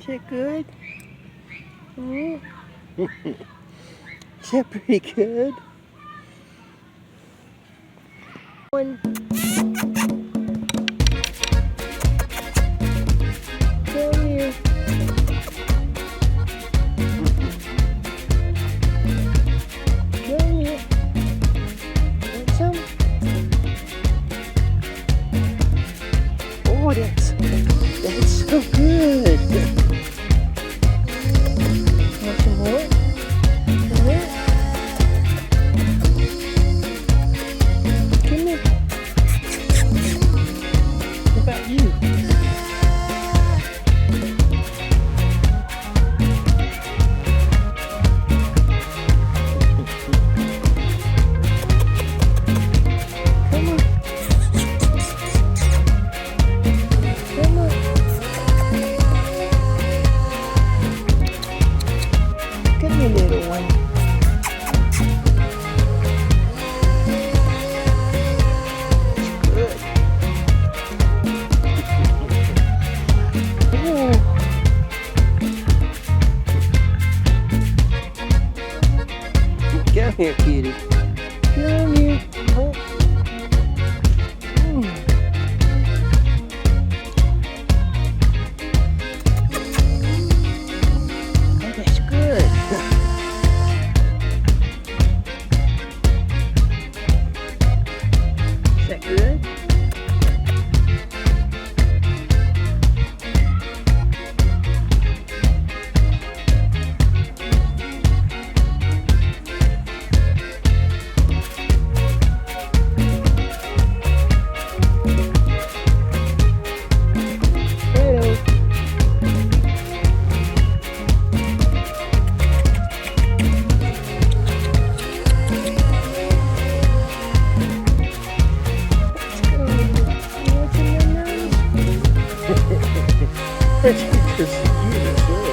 Is that good? Oh. Is that pretty good? One. Come here. Come here. Want some? Oh, that's so good. Want some more? More? Come here. What about you? Come on. Come on. Come here, little one. Good. Oh. Come here, kitty. Come here. Oh. Mm. Oh, that's good. Is that good? Hello. What's in your nose? That's just cute as well.